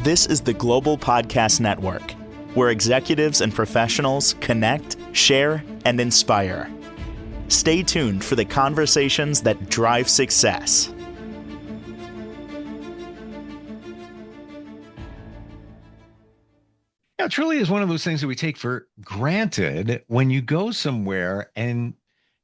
This is the Global Podcast Network, where executives and professionals connect, share, and inspire. Stay tuned for the conversations that drive success. Yeah, it truly is one of those things that we take for granted when you go somewhere and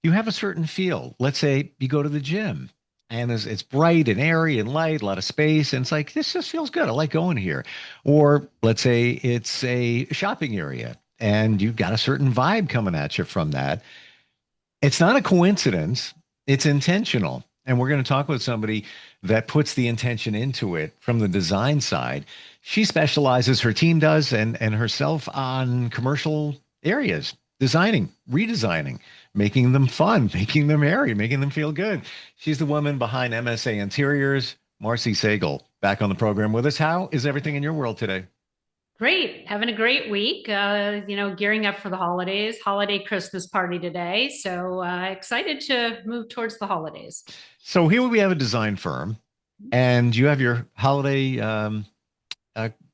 you have a certain feel. Let's say you go to the gym and it's bright and airy and light, a lot of space, and it's like, this just feels good. I like going here. Or let's say it's a shopping area and you've got a certain vibe coming at you from that. It's not a coincidence, it's intentional. And we're going to talk with somebody that puts the intention into it from the design side. She specializes, her team does, and herself on commercial areas, designing, redesigning, making them fun, making them airy, making them feel good. She's the woman behind MSA Interiors, Marcy Sagel, back on the program with us. How is everything in your world today? Great. Having a great week, gearing up for the holiday Christmas party today. So excited to move towards the holidays. So here we have a design firm and you have your holiday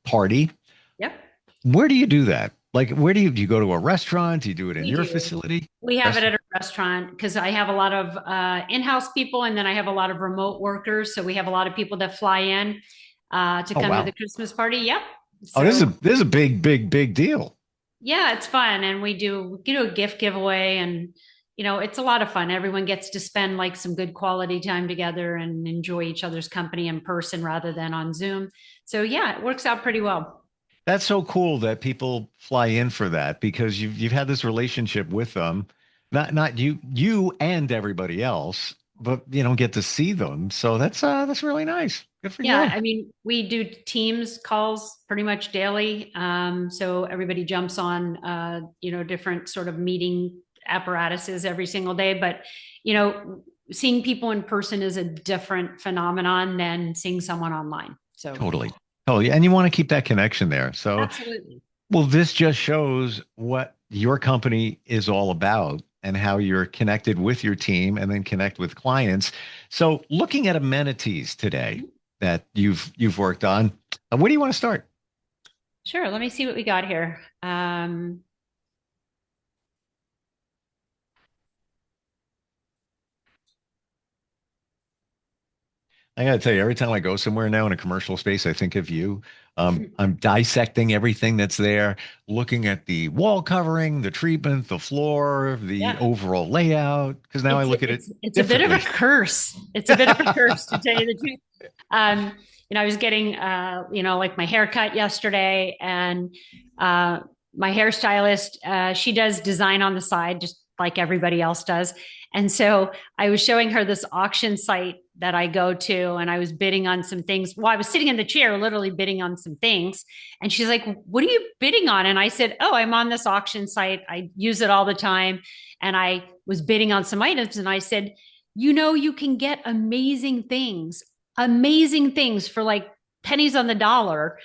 party. Yep. Where do you do that? Like, where do you go to a restaurant? Do you do it in your facility? We have it at a restaurant because I have a lot of in-house people and then I have a lot of remote workers. So we have a lot of people that fly in to come to the Christmas party. Yep. So, this is a big deal. Yeah, it's fun. And we do a gift giveaway and, it's a lot of fun. Everyone gets to spend like some good quality time together and enjoy each other's company in person rather than on Zoom. So yeah, it works out pretty well. That's so cool that people fly in for that because you've had this relationship with them, not you and everybody else, but you don't get to see them. So that's really nice. Good for you. Yeah, I mean, we do Teams calls pretty much daily. So everybody jumps on different sort of meeting apparatuses every single day. But seeing people in person is a different phenomenon than seeing someone online. So totally. And you want to keep that connection there. So absolutely. Well, this just shows what your company is all about and how you're connected with your team and then connect with clients. So looking at amenities today that you've worked on, where do you want to start? Sure. Let me see what we got here. I got to tell you, every time I go somewhere now in a commercial space, I think of you. I'm dissecting everything that's there, looking at the wall covering, the treatment, the floor, the overall layout. Because now I look at it. It's a bit of a curse. It's a bit of a curse to tell you the truth. I was getting, like my haircut yesterday, and my hairstylist, she does design on the side, just like everybody else does. And so I was showing her this auction site that I go to, and I was bidding on some things. Well, I was sitting in the chair, literally bidding on some things. And she's like, "What are you bidding on?" And I said, "Oh, I'm on this auction site. I use it all the time." And I was bidding on some items. And I said, you can get amazing things for like pennies on the dollar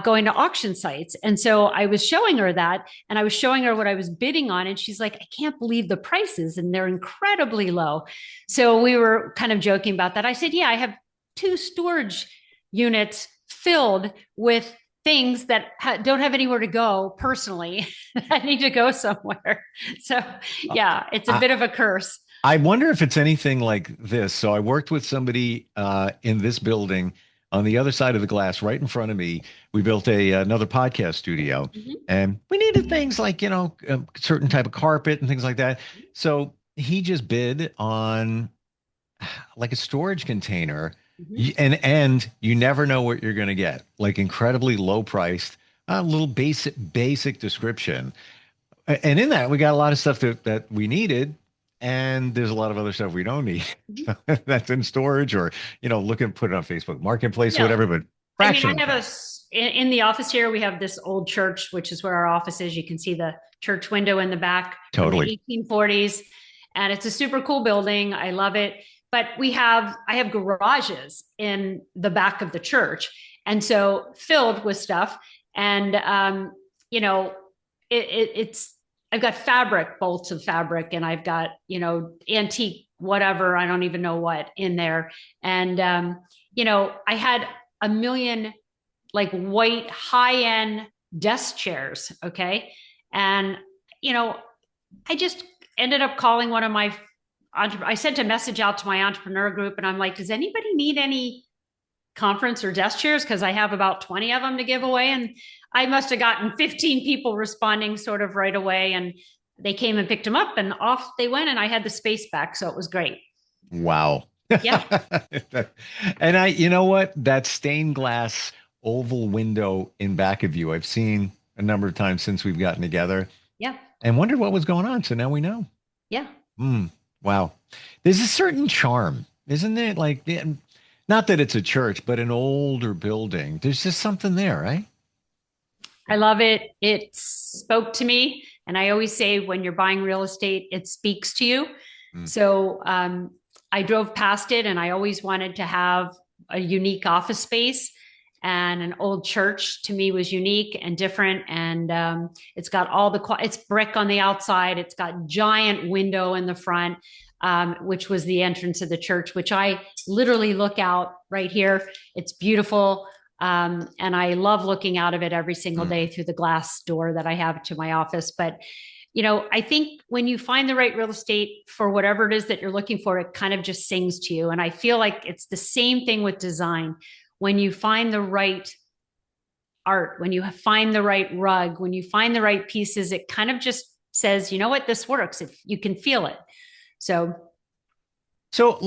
going to auction sites. And so I was showing her that, and I was showing her what I was bidding on. And she's like, "I can't believe the prices, and they're incredibly low." So we were kind of joking about that. I said, "Yeah, I have 2 storage units filled with things that don't have anywhere to go personally. I need to go somewhere." So yeah, it's a bit of a curse. I wonder if it's anything like this. So I worked with somebody in this building on the other side of the glass, right in front of me. We built another podcast studio, and we needed things like, a certain type of carpet and things like that. So he just bid on like a storage container, and you never know what you're going to get. Like incredibly low priced, a little basic description. And in that, we got a lot of stuff that we needed. And there's a lot of other stuff we don't need that's in storage or, put it on Facebook Marketplace or whatever, but fraction. I mean, I have in the office here, we have this old church, which is where our office is. You can see the church window in the back. Totally. From the 1840s. And it's a super cool building. I love it. But I have garages in the back of the church. And so filled with stuff. And, it's, I've got bolts of fabric, and I've got, antique, whatever, I don't even know what in there. And, I had a million like white high-end desk chairs. Okay. And, you know, I just ended up calling one of my, I sent a message out to my entrepreneur group and I'm like, does anybody need any conference or desk chairs? Because I have about 20 of them to give away. And I must have gotten 15 people responding sort of right away. And they came and picked them up and off they went. And I had the space back. So it was great. Wow. Yeah. And you know what? That stained glass oval window in back of you, I've seen a number of times since we've gotten together Yeah. and wondered what was going on. So now we know. Yeah. Wow. There's a certain charm, isn't it? Like, not that it's a church, but an older building. There's just something there, right? I love it. It spoke to me. And I always say when you're buying real estate, it speaks to you. So I drove past it and I always wanted to have a unique office space. And an old church to me was unique and different. And it's got it's brick on the outside. It's got giant window in the front, which was the entrance of the church, which I literally look out right here. It's beautiful. And I love looking out of it every single day through the glass door that I have to my office. But, you know, I think when you find the right real estate for whatever it is that you're looking for, it kind of just sings to you. And I feel like it's the same thing with design. When you find the right art, when you find the right rug, when you find the right pieces, it kind of just says, you know what, this works. If you can feel it. So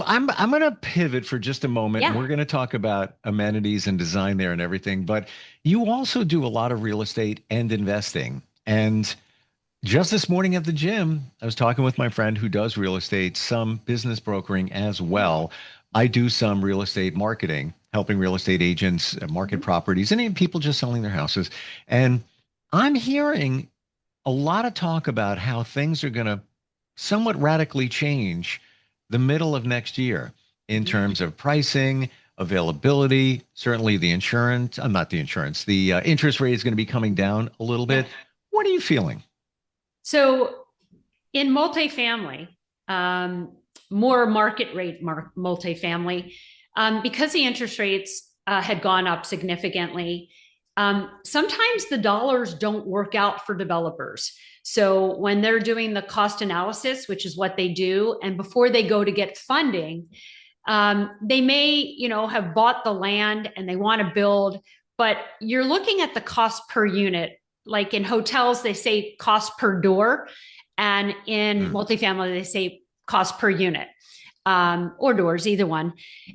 I'm going to pivot for just a moment. Yeah. We're going to talk about amenities and design there and everything, but you also do a lot of real estate and investing. And just this morning at the gym, I was talking with my friend who does real estate, some business brokering as well. I do some real estate marketing, helping real estate agents market properties and even people just selling their houses. And I'm hearing a lot of talk about how things are going to somewhat radically change the middle of next year in terms of pricing, availability, certainly the insurance, not the insurance, the interest rate is going to be coming down a little bit. What are you feeling? So in multifamily, more market rate multifamily, because the interest rates had gone up significantly, sometimes the dollars don't work out for developers. So when they're doing the cost analysis, which is what they do, and before they go to get funding, they may, you know, have bought the land and they want to build, but you're looking at the cost per unit. Like in hotels, they say cost per door, and in multifamily, they say cost per unit, or doors, either one.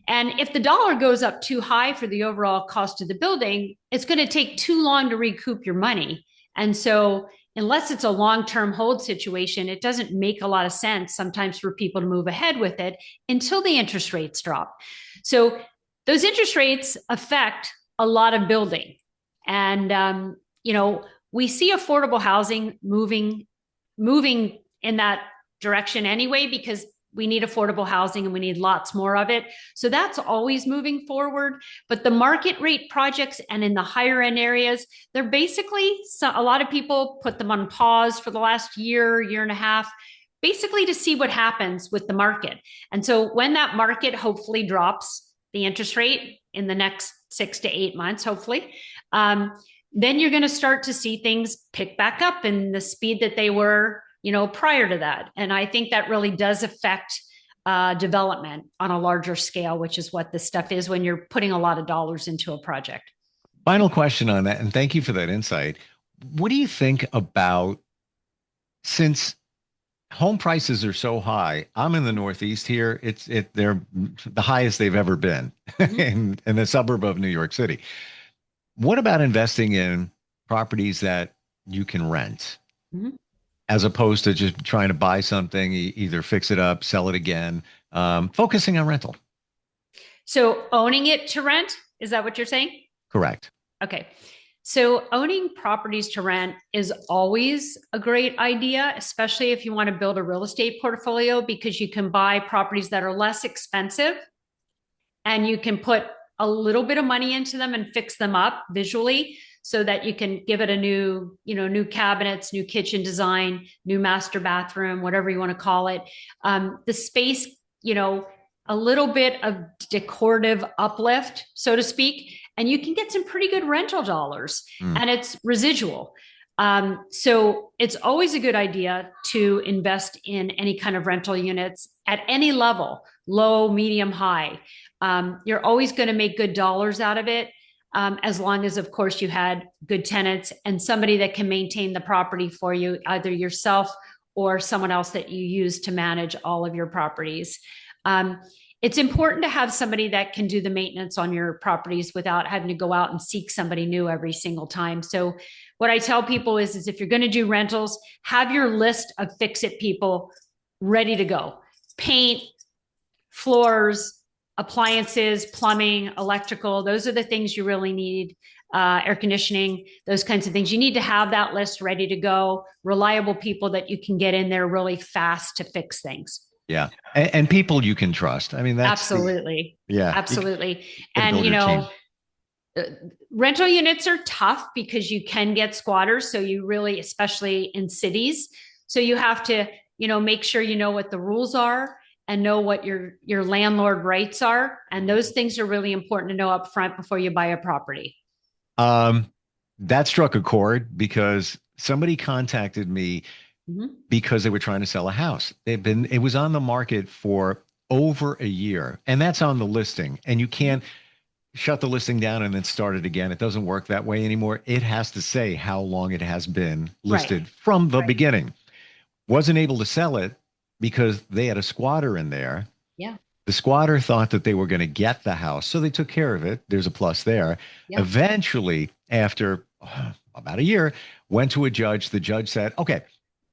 And if the dollar goes up too high for the overall cost of the building, it's going to take too long to recoup your money. And so unless it's a long-term hold situation, it doesn't make a lot of sense sometimes for people to move ahead with it until the interest rates drop. So those interest rates affect a lot of building. And, you know, we see affordable housing moving in that direction anyway, because we need affordable housing and we need lots more of it. So that's always moving forward. But the market rate projects and in the higher end areas, they're basically, a lot of people put them on pause for the last year and a half, basically to see what happens with the market. And so when that market hopefully drops the interest rate in the next 6 to 8 months, hopefully, then you're going to start to see things pick back up in the speed that they were, you know, prior to that. And I think that really does affect development on a larger scale, which is what this stuff is when you're putting a lot of dollars into a project. Final question on that, and thank you for that insight. What do you think about, since home prices are so high? I'm in the Northeast here. They're the highest they've ever been in the suburb of New York City. What about investing in properties that you can rent, as opposed to just trying to buy something, either fix it up, sell it again, focusing on rental? So owning it to rent, is that what you're saying? Correct. Okay. So owning properties to rent is always a great idea, especially if you want to build a real estate portfolio, because you can buy properties that are less expensive and you can put a little bit of money into them and fix them up visually so that you can give it a new, you know, new cabinets, new kitchen design, new master bathroom, whatever you want to call it. The space, you know, a little bit of decorative uplift, so to speak. and you can get some pretty good rental dollars, Mm. and it's residual. So it's always a good idea to invest in any kind of rental units at any level, low, medium, high. You're always going to make good dollars out of it, as long as, of course, you had good tenants and somebody that can maintain the property for you, either yourself or someone else that you use to manage all of your properties. It's important to have somebody that can do the maintenance on your properties without having to go out and seek somebody new every single time. So what I tell people is if you're going to do rentals, have your list of fix-it people ready to go. Paint, floors, appliances, plumbing, electrical. Those are the things you really need. Air conditioning, those kinds of things. You need to have that list ready to go. Reliable people that you can get in there really fast to fix things. Yeah. And people you can trust. I mean, that's absolutely. Yeah. Absolutely. And rental units are tough because you can get squatters. So you really, especially in cities, so you have to, make sure you know what the rules are and know what your landlord rights are. And those things are really important to know up front before you buy a property. That struck a chord because somebody contacted me because they were trying to sell a house. It was on the market for over a year, and that's on the listing. And you can't shut the listing down and then start it again. It doesn't work that way anymore. It has to say how long it has been listed from the beginning. Wasn't able to sell it because they had a squatter in there. Yeah. The squatter thought that they were going to get the house, so they took care of it. There's a plus there. Yeah. Eventually, after about a year, went to a judge. The judge said, okay,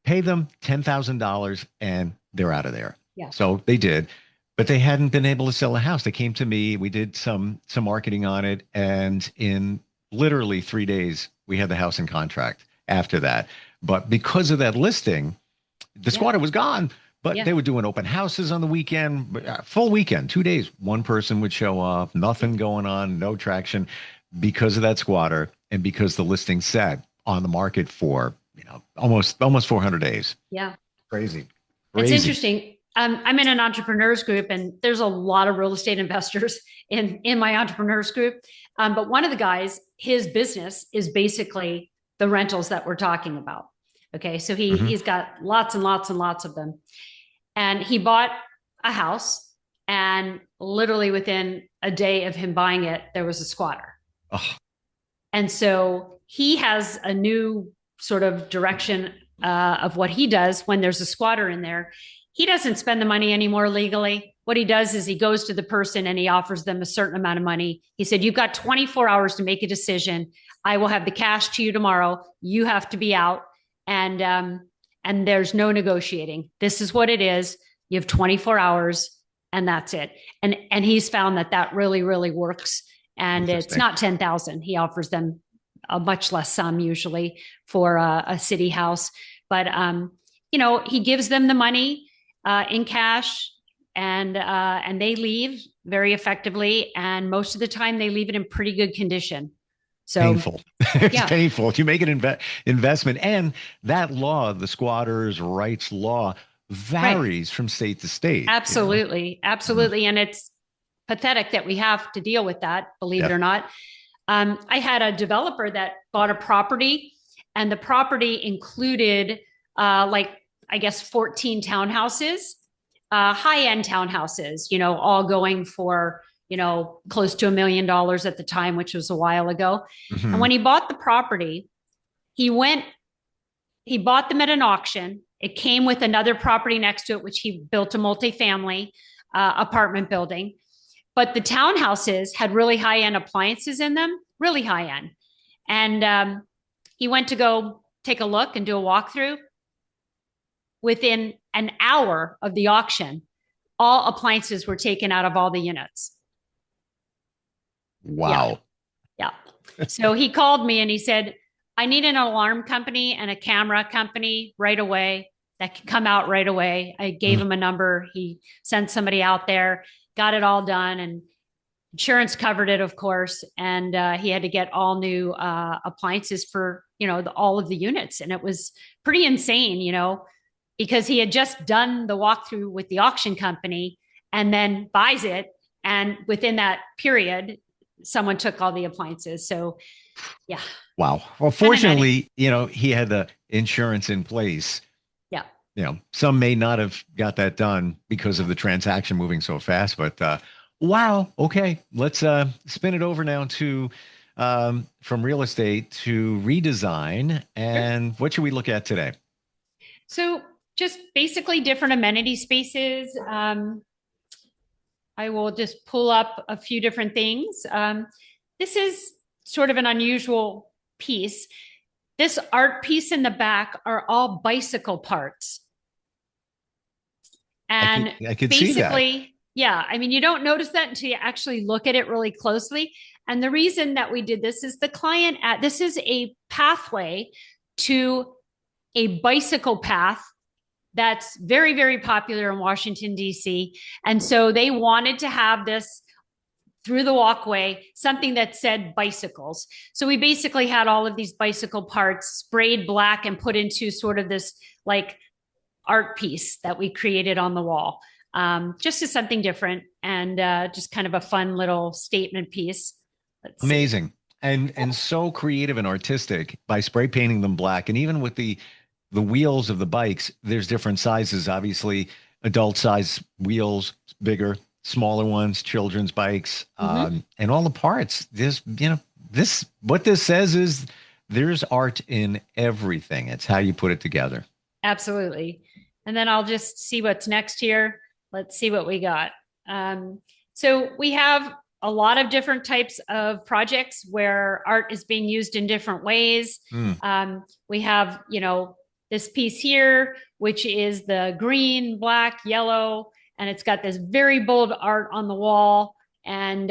pay them $10,000 and they're out of there. Yeah. So they did. But they hadn't been able to sell a house. They came to me. We did some marketing on it. And in literally 3 days, we had the house in contract after that. But because of that listing, the squatter was gone. But they were doing open houses on the weekend, full weekend, 2 days. One person would show up, nothing going on, no traction because of that squatter and because the listing said on the market for, almost 400 days. Yeah. Crazy. It's interesting. I'm in an entrepreneurs group, and there's a lot of real estate investors in my entrepreneurs group. But one of the guys, his business is basically the rentals that we're talking about. Okay. So he's got lots and lots and lots of them. And he bought a house, and literally within a day of him buying it, there was a squatter. Oh. And so he has a new sort of direction of what he does when there's a squatter in there. He doesn't spend the money anymore legally. What he does is he goes to the person and he offers them a certain amount of money. He said, you've got 24 hours to make a decision. I will have the cash to you tomorrow. You have to be out. And there's no negotiating. This is what it is. You have 24 hours and that's it. And he's found that really, really works. And it's not 10,000. He offers them a much less sum usually for a city house. But, he gives them the money in cash and they leave very effectively. And most of the time they leave it in pretty good condition. So painful. It's painful. You make an investment, and that law, the squatters' rights law, varies from state to state. Absolutely. Absolutely. And it's pathetic that we have to deal with that, believe it or not. I had a developer that bought a property, and the property included 14 townhouses, high-end townhouses, all going for close to $1 million at the time, which was a while ago. And when he bought the property, he bought them at an auction. It came with another property next to it, which he built a multifamily apartment building. But the townhouses had really high-end appliances in them, really high-end. And he went to go take a look and do a walkthrough. Within an hour of the auction, all appliances were taken out of all the units. Wow. Yeah. So he called me and he said, I need an alarm company and a camera company right away that can come out right away. I gave him a number. He sent somebody out there, got it all done, and insurance covered it, of course. And he had to get all new appliances for, all of the units. And it was pretty insane, because he had just done the walkthrough with the auction company and then buys it. And within that period, someone took all the appliances. So yeah. Wow. Well, fortunately, he had the insurance in place. Yeah. Some may not have got that done because of the transaction moving so fast, but wow. Okay. Let's spin it over now to from real estate to redesign. And what should we look at today? So just basically different amenity spaces. I will just pull up a few different things. This is sort of an unusual piece. This art piece in the back are all bicycle parts. And I could see that. basically, yeah, I mean, you don't notice that until you actually look at it really closely. And the reason that we did this is this is a pathway to a bicycle path that's very, very popular in Washington, D.C. And so they wanted to have this through the walkway, something that said bicycles. So we basically had all of these bicycle parts sprayed black and put into sort of this like art piece that we created on the wall, just as something different and just kind of a fun little statement piece. Amazing. And so creative and artistic by spray painting them black. And even with the wheels of the bikes, there's different sizes, obviously adult size wheels, bigger, smaller ones, children's bikes, and all the parts. What this says is there's art in everything. It's how you put it together. Absolutely. And then I'll just see what's next here. Let's see what we got. So we have a lot of different types of projects where art is being used in different ways. We have, this piece here, which is the green, black, yellow, and it's got this very bold art on the wall. And,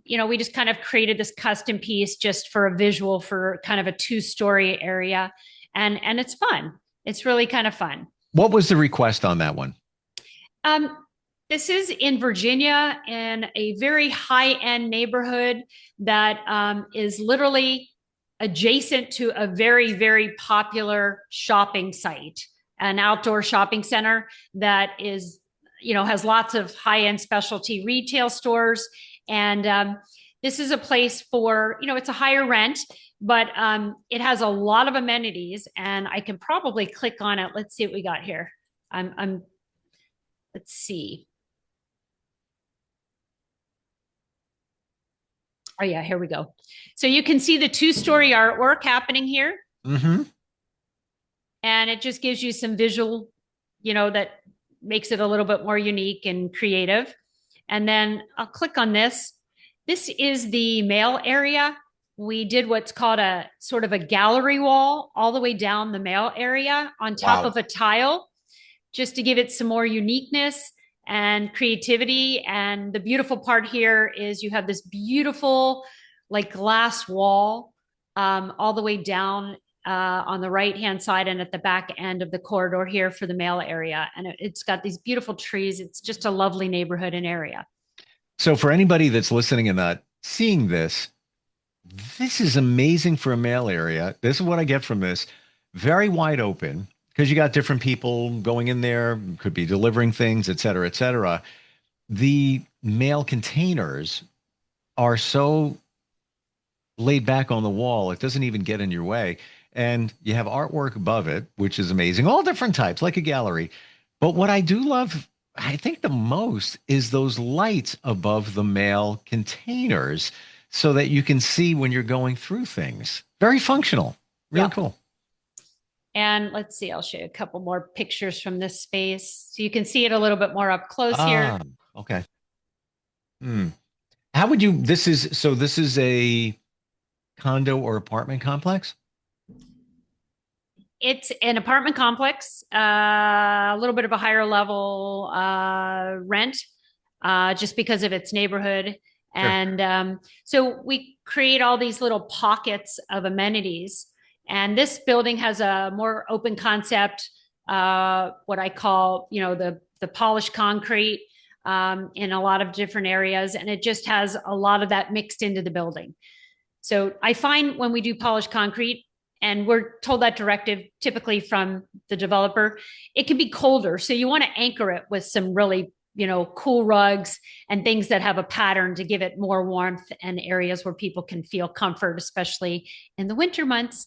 we just kind of created this custom piece just for a visual for kind of a 2-story area. And it's fun. It's really kind of fun. What was the request on that one? This is in Virginia in a very high-end neighborhood that is literally adjacent to a very, very popular shopping site, an outdoor shopping center that is, has lots of high-end specialty retail stores. And this is a place for, it's a higher rent, but it has a lot of amenities, and I can probably click on it. Let's see what we got here. Let's see. Oh yeah, here we go. So you can see the 2-story artwork happening here. And it just gives you some visual, that makes it a little bit more unique and creative. And then I'll click on this. This is the mail area. We did what's called a sort of a gallery wall all the way down the mail area on top of a tile, just to give it some more uniqueness and creativity. And the beautiful part here is you have this beautiful like glass wall all the way down on the right-hand side and at the back end of the corridor here for the mail area. And it's got these beautiful trees. It's just a lovely neighborhood and area. So for anybody that's listening and not seeing this is amazing for a mail area. This is what I get from this. Very wide open, because you got different people going in there, could be delivering things, et cetera, et cetera. The mail containers are so laid back on the wall, it doesn't even get in your way. And you have artwork above it, which is amazing. All different types, like a gallery. But what I do love, I think the most, is those lights above the mail containers so that you can see when you're going through things. Very functional. Really cool. And let's see, I'll show you a couple more pictures from this space. So you can see it a little bit more up close here. Okay. How would you, this is a condo or apartment complex? It's an apartment complex, a little bit of a higher level rent, just because of its neighborhood. Sure. And so we create all these little pockets of amenities. And this building has a more open concept, what I call, the polished concrete in a lot of different areas. And it just has a lot of that mixed into the building. So I find when we do polished concrete, and we're told that directive typically from the developer, it can be colder. So you want to anchor it with some really cool rugs and things that have a pattern to give it more warmth and areas where people can feel comfort, especially in the winter months.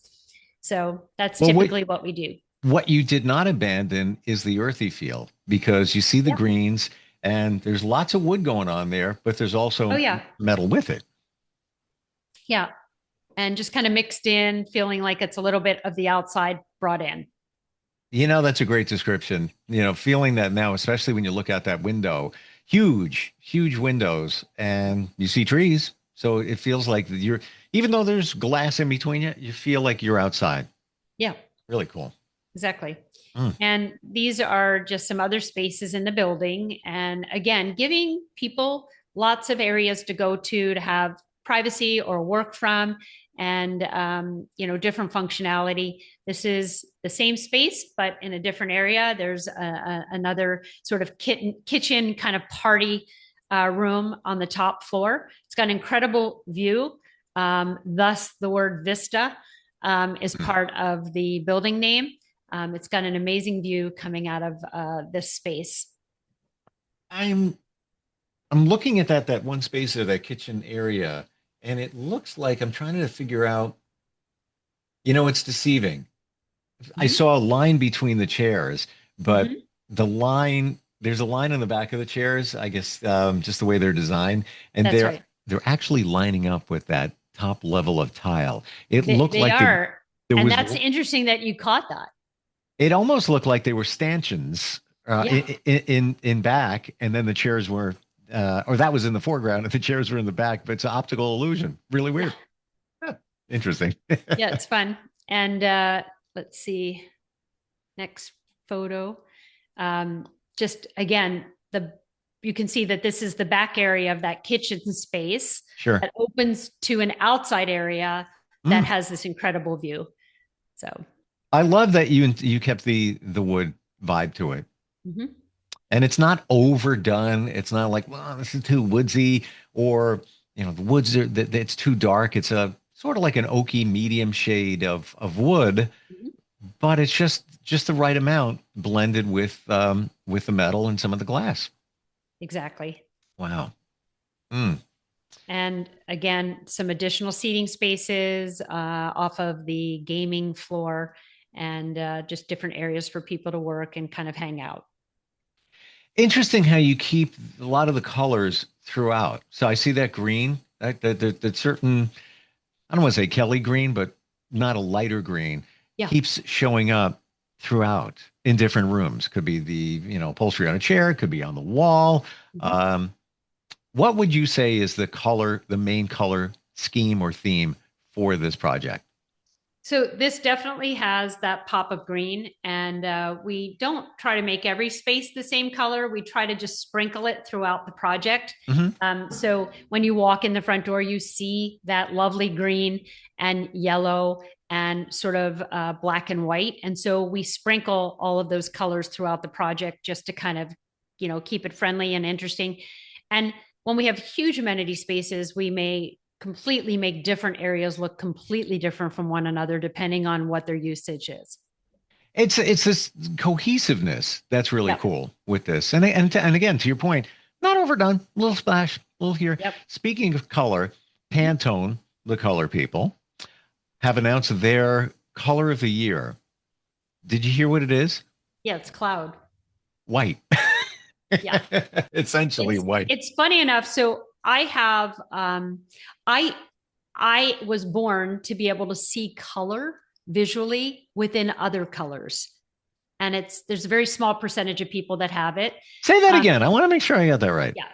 So that's typically what we do. What you did not abandon is the earthy feel, because you see the greens and there's lots of wood going on there, but there's also metal with it. Yeah. And just kind of mixed in, feeling like it's a little bit of the outside brought in. That's a great description. Feeling that now, especially when you look out that window, huge, huge windows, and you see trees. So it feels like even though there's glass in between you, you feel like you're outside. Yeah. Really cool. Exactly. And these are just some other spaces in the building. And again, giving people lots of areas to go to have privacy or work from, and different functionality. This is the same space, but in a different area. There's another sort of kitchen kind of party room on the top floor. It's got an incredible view. Thus, the word Vista is part of the building name. It's got an amazing view coming out of this space. I'm looking at that one space of that kitchen area, and it looks like I'm trying to figure out, it's deceiving. I saw a line between the chairs, but there's a line on the back of the chairs, I guess, just the way they're designed. And they're actually lining up with that top level of tile. They are. And that's interesting that you caught that. It almost looked like they were stanchions in back, and then the chairs were, or that was in the foreground, and the chairs were in the back. But it's an optical illusion. Really weird. Interesting. Yeah, it's fun. And let's see, next photo. Just again, you can see that this is the back area of that kitchen space. Sure. That opens to an outside area that has this incredible view. So I love that you kept the wood vibe to it. And it's not overdone. It's not like, well, this is too woodsy, or the woods it's too dark. It's a sort of like an oaky medium shade of wood, but it's just the right amount blended with the metal and some of the glass. Exactly. Wow. And again, some additional seating spaces off of the gaming floor, and just different areas for people to work and kind of hang out. Interesting how you keep a lot of the colors throughout. So I see that green, that certain, I don't want to say Kelly green, but not a lighter green, keeps showing up throughout in different rooms. Could be the, upholstery on a chair, could be on the wall. What would you say is the main color scheme or theme for this project? So this definitely has that pop of green, and we don't try to make every space the same color. We try to just sprinkle it throughout the project. So when you walk in the front door, you see that lovely green and yellow and sort of black and white. And so we sprinkle all of those colors throughout the project just to kind of, keep it friendly and interesting. And when we have huge amenity spaces, we may completely make different areas look completely different from one another, depending on what their usage is. It's this cohesiveness that's really cool with this. And again, to your point, not overdone, a little splash, a little here. Speaking of color, Pantone, the color people, have announced their color of the year. Did you hear what it is? Yeah, it's cloud. White. Yeah. Essentially white. It's funny enough. So I have, I was born to be able to see color visually within other colors. And there's a very small percentage of people that have it. Say that again. I want to make sure I got that right. Yeah.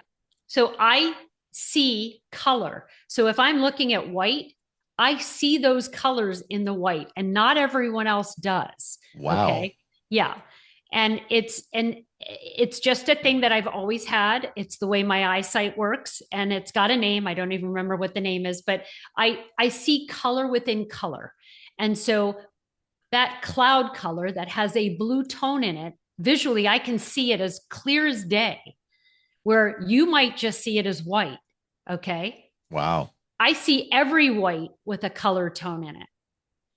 So I see color. So if I'm looking at white, I see those colors in the white, and not everyone else does. Wow. Okay. Yeah. And it's just a thing that I've always had. It's the way my eyesight works, and it's got a name. I don't even remember what the name is, but I see color within color. And so that cloud color that has a blue tone in it, visually, I can see it as clear as day, where you might just see it as white. Okay. Wow. I see every white with a color tone in it.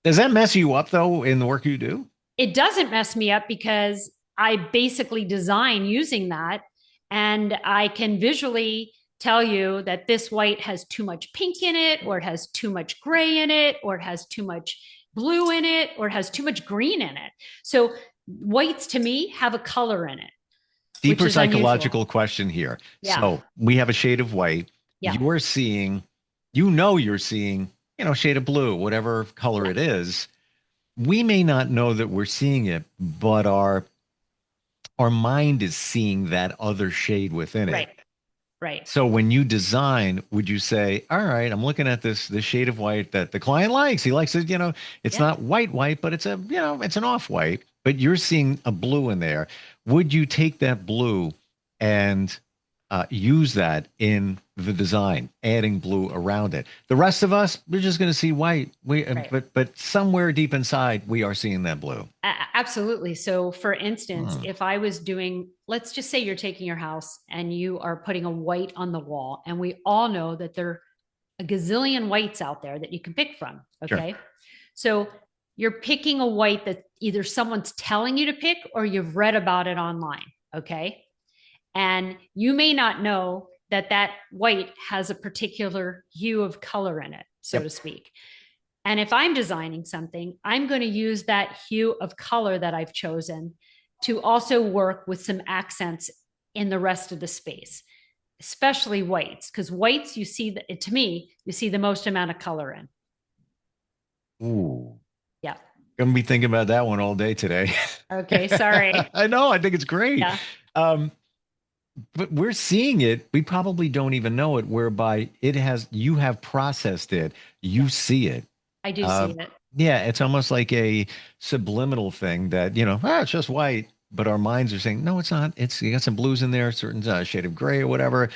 Does that mess you up though in the work you do? It doesn't mess me up, because I basically design using that. and I can visually tell you that this white has too much pink in it, or it has too much gray in it, or it has too much blue in it, or it has too much green in it. So whites to me have a color in it. Deeper psychological question here. Yeah. So we have a shade of white. Yeah. You're seeing, you're seeing, shade of blue, whatever color it is. We may not know that we're seeing it, but our mind is seeing that other shade within it. Right. So when you design, would you say, all right, I'm looking at this shade of white that the client likes. He likes it, it's not white, but it's it's an off-white, but you're seeing a blue in there. Would you take that blue and use that in the design, adding blue around it? The rest of us, we're just going to see white. But somewhere deep inside, we are seeing that blue. Absolutely. So for instance, if I was doing, let's just say you're taking your house and you are putting a white on the wall, and we all know that there are a gazillion whites out there that you can pick from. Okay. Sure. So you're picking a white that either someone's telling you to pick or you've read about it online. Okay. And you may not know that that white has a particular hue of color in it, so to speak. And if I'm designing something, I'm going to use that hue of color that I've chosen to also work with some accents in the rest of the space, especially whites, because whites, to me, you see the most amount of color in. Ooh. Yeah. Gonna be thinking about that one all day today. Okay, sorry. I know. I think it's great. Yeah. But we're seeing it. We probably don't even know it, whereby you have processed it. You see it. I do see it. Yeah. It's almost like a subliminal thing that, it's just white, but our minds are saying, no, it's not. You got some blues in there, certain shade of gray or whatever.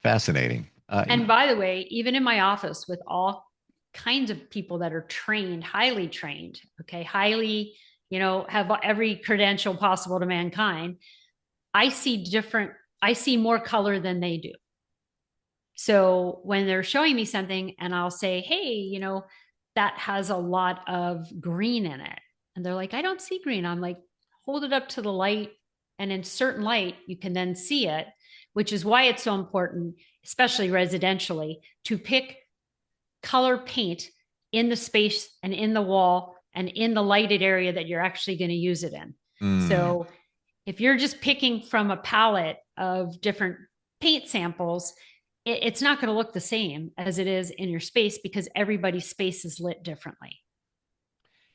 Fascinating. And by the way, even in my office with all kinds of people that are trained, highly trained, okay, highly, have every credential possible to mankind, I see more color than they do. So when they're showing me something and I'll say, hey, that has a lot of green in it. And they're like, I don't see green. I'm like, hold it up to the light. And in certain light, you can then see it, which is why it's so important, especially residentially, to pick color paint in the space and in the wall and in the lighted area that you're actually going to use it in. So if you're just picking from a palette of different paint samples, it's not going to look the same as it is in your space, because everybody's space is lit differently.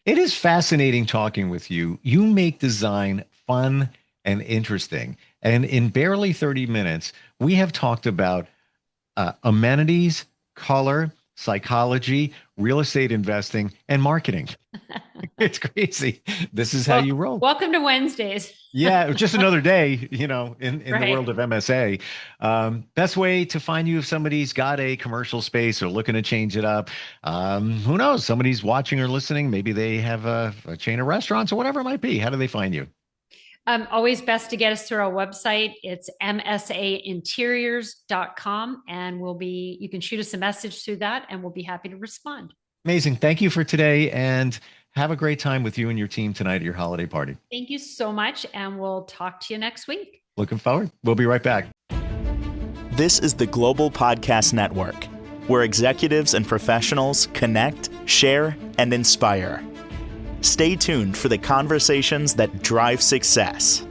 It is fascinating talking with you. You make design fun and interesting. And in barely 30 minutes, we have talked about amenities, color, psychology, real estate investing, and marketing. It's crazy. This is how you roll. Welcome to Wednesdays. Yeah, just another day, in the world of MSA. Best way to find you if somebody's got a commercial space or looking to change it up. Who knows? Somebody's watching or listening. Maybe they have a chain of restaurants or whatever it might be. How do they find you? Always best to get us through our website. It's msainteriors.com, and you can shoot us a message through that and we'll be happy to respond. Amazing. Thank you for today, and have a great time with you and your team tonight at your holiday party. Thank you so much, and we'll talk to you next week. Looking forward. We'll be right back. This is the Global Podcast Network, where executives and professionals connect, share, and inspire. Stay tuned for the conversations that drive success.